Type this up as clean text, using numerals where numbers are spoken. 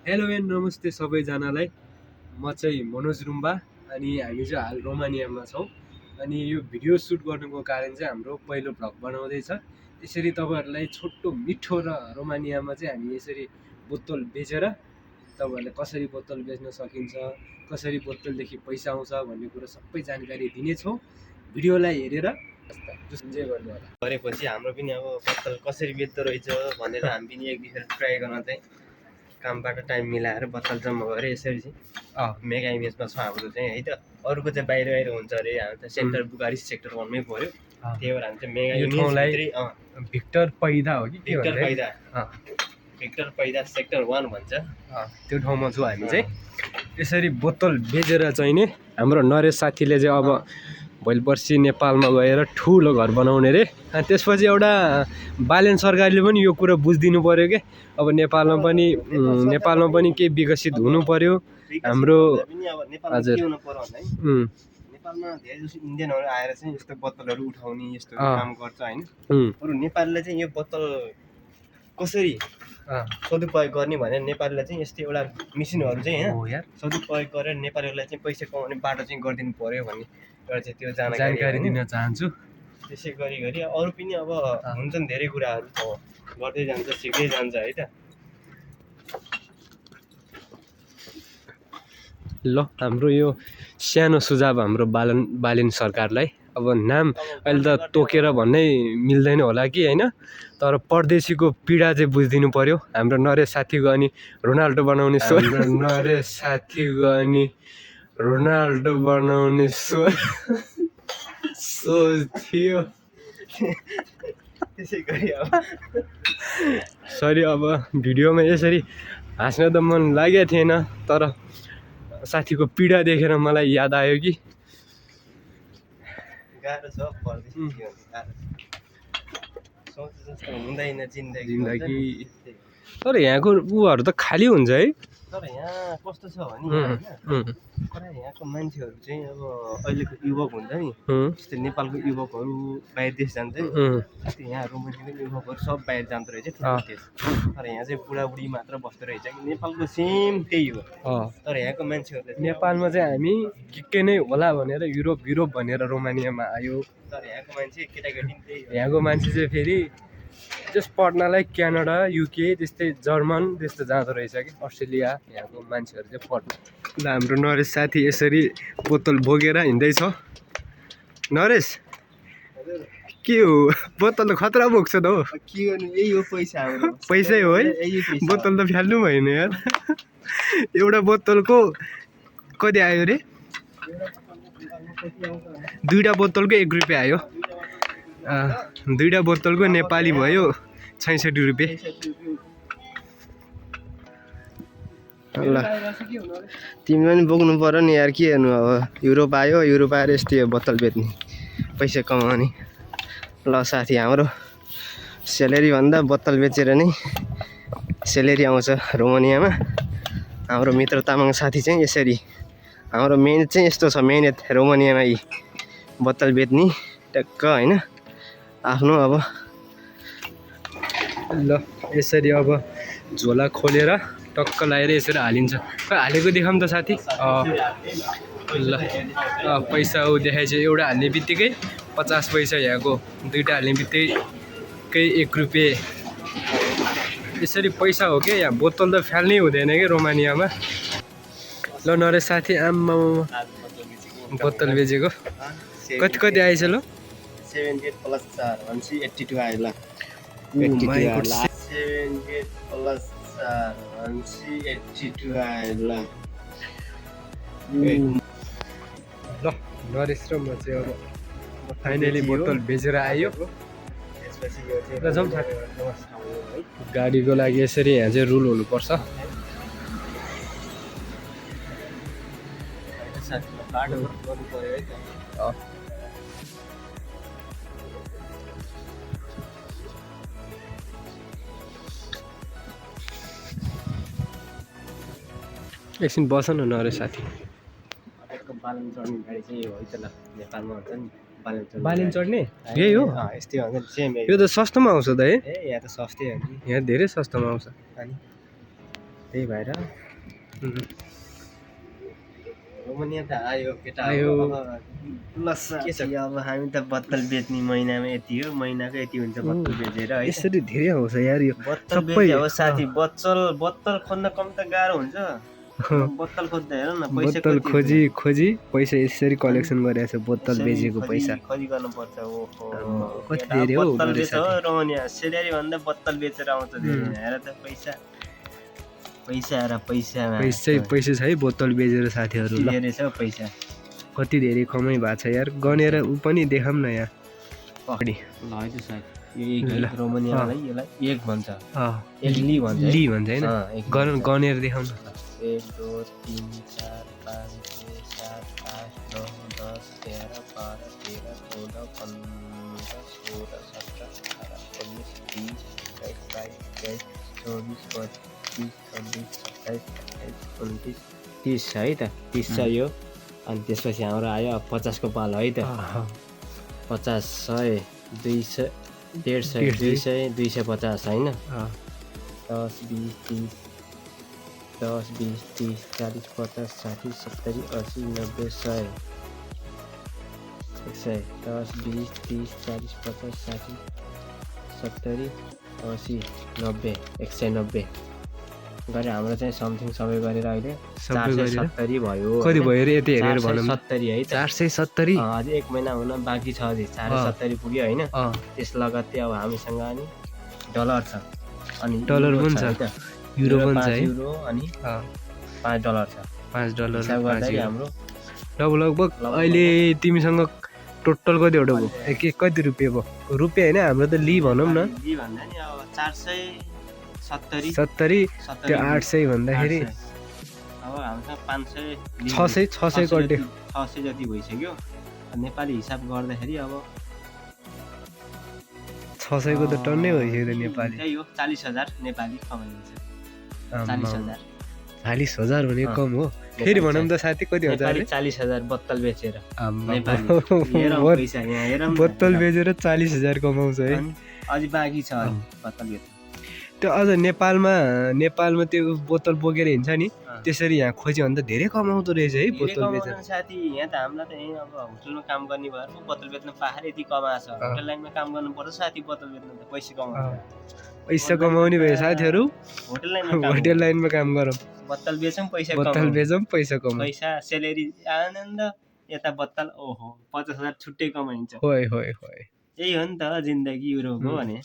Hello and नमस्ते सबैजनालाई। म चाहिँ मनोज रुम्बा अनि हामी चाहिँ हाल रोमानियामा छौँ। अनि यो भिडियो सुट गर्नुको कारण चाहिँ हाम्रो पहिलो भ्लग बनाउँदैछ। त्यसरी तपाईँहरूलाई छोटो मिठो र रोमानियामा चाहिँ हामी यसरी बोतल बेचेर तपाईँहरूले कसरी बोतल बेच्न सकिन्छ, कसरी बोतलदेखि पैसा आउँछ भन्ने कुरो सबै जानकारी दिनेछौँ। भिडियोलाई हेरेर इन्जोय गर्नु होला। गरेपछि हाम्रो पनि अब बोतल कसरी बेच्दो रहेछ भनेर हामी पनि एक दुईखेर ट्राई गर्न चाहिँ कामबाट टाइम मिलाएर बोतल जम्मा गरेर यसरी चाहिँ मेगा इमेजमा छ हाम्रो चाहिँ है त। अरूको चाहिँ बाहिर बाहिर हुन्छ अरे, हाम्रो त सेक्टर बुकारिस्ट सेक्टर 1 मै पऱ्यो। त्यही भएर हामी चाहिँ मेगा इमेज भिक्टर पैदा हो कि भिक्टर पैदा सेक्टर 1 भन्छ, त्यो ठाउँमा छु हामी चाहिँ। यसरी बोतल बेचेर चाहिँ नि हाम्रो नरेश साथीले चाहिँ अब भोलि पर्सि नेपालमा गएर ठुलो घर बनाउने रे। अनि त्यसपछि एउटा बालेन सरकारले पनि यो कुरा बुझिदिनु पऱ्यो कि अब नेपालमा पनि केही विकसित हुनु पर्यो हाम्रो। हजुर, नेपालमा धेरै जसो इन्डियनहरू आएर चाहिँ यस्तो बोतलहरू उठाउने यस्तो काम गर्छ हैन। अरू नेपालले चाहिँ यो बोतल कसरी सदुपयोग गर्ने भनेर नेपालले चाहिँ यस्तो एउटा मिसिनहरू चाहिँ हैन सदुपयोग गरेर नेपालीहरूलाई चाहिँ पैसा कमाउने बाटो चाहिँ गरिदिनु पर्यो भन्ने एउटा चाहिँ त्यो जानकारी दिन चाहन्छु। त्यसै गरी अरू पनि अब हुन्छन् धेरै कुराहरू गर्दै जान्छ, सिक्दै जान्छ है त। ल, हाम्रो यो सानो सुझाव हाम्रो बालेन सरकारलाई। अब नाम अहिले त तोकेर भन्नै मिल्दैन होला कि होइन, तर परदेशीको पीडा चाहिँ बुझिदिनु पर्यो। हाम्रो नरेश साथीको अनि रोनाल्डो बनाउने नरेश साथीको अनि रोनाल्डो बनाउने सोच थियो। त्यसै गरी अब सरी, अब भिडियोमा यसरी हाँस्न त मन लागेको थिएन, तर साथीको पीडा देखेर मलाई याद आयो कि गाह्रो छ परदेशी जीवन, सोच जस्तो हुँदैन जिन्दगी। तर यहाँको उहरू त खाली हुन्छ है। तर यहाँ कस्तो छ भने यहाँको मान्छेहरू चाहिँ अब अहिलेको युवक हुन्छ नि, जस्तै नेपालको युवकहरू बाहिर देश जान्छ नि, जस्तै यहाँ रोमानियाको युवकहरू सब बाहिर जाँदो रहेछ ठुलो देश। तर यहाँ चाहिँ बुढाबुढी मात्र बस्दो रहेछ कि नेपालको सेम त्यही हो। तर यहाँको मान्छेहरूले नेपालमा चाहिँ हामी के नै होला भनेर युरोप भनेर रोमानियामा आयो। तर यहाँको मान्छे केटाकेटी यहाँको मान्छे चाहिँ फेरि जस्ट पढ्नलाई क्यानाडा, युके, त्यस्तै जर्मन त्यस्तो जाँदो रहेछ कि अस्ट्रेलिया। यहाँको मान्छेहरू चाहिँ पढ्नु। ल, हाम्रो नरेश साथी यसरी बोतल बोकेर हिँड्दैछ। नरेश के हो, बोतल त खतरा बोक्छ त हो। के गर्नु, यही हो पैसा, पैसै हो है। बोतल त फ्याल्नु भएन यार। एउटा बोतलको कति आयो रे? दुईवटा बोतलको 1 रुपियाँ आयो। दुईवटा बोतलको नेपाली भयो 66 रुपियाँ। ल, तिमी पनि बोक्नु पर्यो नि यार, के हेर्नु अब युरोप आयो, युरोप आएर यस्तै हो बोतल बेच्ने, पैसा कमाउने। ल साथी, हाम्रो स्यालेरी भन्दा बोतल बेचेर नै स्यालेरी आउँछ रोमानियामा। हाम्रो मित्र तामाङ साथी चाहिँ यसरी, हाम्रो मेहनत चाहिँ यस्तो छ, मेहनत रोमानियामा यी बोतल बेच्ने टक्क होइन आफ्नो। अब ल, यसरी अब झोला खोलेर टक्क लगाएर यसरी हालिन्छ। हालेको देखाऊँ त साथी? ल, पैसा देखाएछ। एउटा हाल्ने बित्तिकै 50 पैसा, यहाँको दुईवटा हाल्ने बित्तिकै 1 रुपियाँ। यसरी पैसा हो क्या। यहाँ बोतल त फ्याल्नै हुँदैन कि रोमानियामा। ल नरेश साथी, आम्मा बोतल बेचेको कति आएछ? ल 78 + 4 भनेपछि 82 आयो। ल 78 + 4 भनेपछि 82 आयो। ल, नरेश र म चाहिँ अब फाइनली बोतल बेचेर आयो। र जाउँ साथी, गाडीको लागि यसरी यहाँ चाहिँ रुल हुनुपर्छ। एकछिन बस न नरेश साथी। बालन चढ्ने गाडी चाहिँ हो है त। ल, नेपालमा हुन्छ नि बालन चढ्ने, यही हो। यस्तै हुन्छ सेम। यो त सस्तोमा आउँछ त है? यहाँ त सस्तै हो नि, यहाँ धेरै सस्तोमा आउँछ। अनि त्यही भएर रोमानिया त आयो केटा आयो। के छ अब हामी त बत्तल बेच्ने महिनामा यति हो महिनाको यति हुन्छ बत्तल बेचेर है यसरी धेरै आउँछ यार यो बत्तल बेचे हो साथी बत्तल खोज्न कम त गाह्रो हुन्छ बत्तल खोज्दा हेर न पैसा बोतल कति खोजी पैसा यसरी कलेक्सन गरेको छ बोतल यसरी बेचेको पैसा खोजी गर्नुपर्छ ओहो कति धेरै हो बत्तल गरे बेच हो साथी। रोमानिया सेलेरी भन्दा बत्तल बेचेर आउँछ धेरै हेर त पैसा पैसा छ है बोतल बेचेर साथीहरू ल धेरै छ पैसा कति धेरै कमाइ भएको छ यार गनेर उ पनि देखाम न यार पकडी ल है त सायद यो रोमानियालाई यसलाई एक भन्छ एक ली भन्छ ली भन्छ हैन गनेर देखाउन 1 2 3 4 5 6 7 8 9 10 11 12 13 14 15 16 17 18 19 20 21 22 23 24 25 26 27 28 29 30 है त 30 छ यो अनि त्यसपछि हाम्रो आयो 50 को पालो है त 50 100 200 150 200 250 हैन 10 20 30 10 20 30 40 50 60 70 80 90 100 100 10 20 30 40 50 60 70 80 90 190 गरे हाम्रो चाहिँ समथिङ सबै गरेर अहिले 470 भयो कति भयो रे यति हेरेर भनौँ 470 है 470 अझै एक महिना हुन बाँकी छ अझै 470 पुग्यो हैन त्यस लगत्तै अब हामीसँग अनि डलर छ अनि डलर पनि छ युरो पनि छ है युरो अनि 5 डलर छ 5 डलर हिसाब गर्दाखेरि हाम्रो लगभग अहिले तिमीसँग टोटल कतिवटा भयो कति रुपियाँ भयो रुपियाँ हैन हाम्रो त ली भनौँ न ली भन्दा नि अब 470 त्यो 800 भन्दाखेरि अब हामीसँग 500 600 कट्यो 600 जति भइसक्यो नेपाली हिसाब गर्दाखेरि अब 600 को त टन्नै भइसक्यो नेपाली त्यही हो 40000 नेपाली कमाइन्छ 40000 40,000 भने कम हो फेरि भनौँ त साथी कति हुन्छ नेपाली 40000 बत्तल बेचेर बोतल बेचेर 40,000 कमाउँछ है अझै बाँकी छ बत्तल बेचेर त्यो अझ नेपालमा त्यो बोतल बोकेर हिँड्छ नि त्यसरी यहाँ खोज्यो भने त धेरै कमाउँदो रहेछ है बोतल बेचेर साथी यहाँ त हामीलाई त यहीँ अब होटलमा काम गर्ने भएर बोतल बेच्न पाहाड यति कमाएको छ होटल लाइनमा काम गर्नुपर्छ साथी बोतल बेच्न त पैसा कमाउँछ पैसा कमाउने भए साथीहरू होटल लाइनमा काम गरौँ बोतल बेचौँ पैसा कमाउँ पैसा सेलेरी आनन्द यता बोतल ओहो 50,000 छुट्टै कमाइन्छ होय यही हो नि त जिन्दगी युरोपको भने